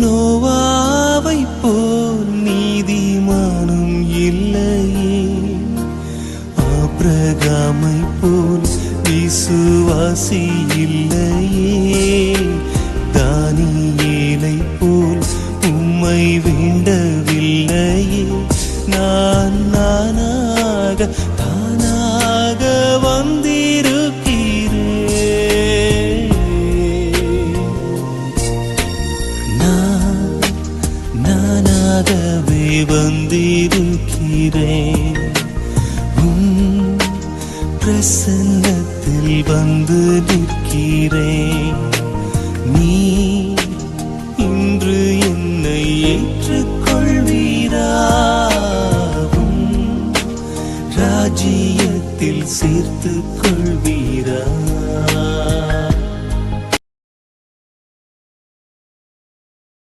நோவாவை போல் நீதிமானும் இல்லையே, ஆபிரகாமை போல் விசுவாசி இல்லையே, தானியேலை போல் உம்மை வேண்டவில்லையே. நான் தானாக வந்திருக்கிறேன், நானாகவே வந்திருக்கிறேன். பிரசன்னத்தில் வந்து நிற்கிறேன். நீ இன்று என்னை ஏற்றுக்கொள்வீராவும் ராஜ்யத்தில் சேர்த்துக்கொள்.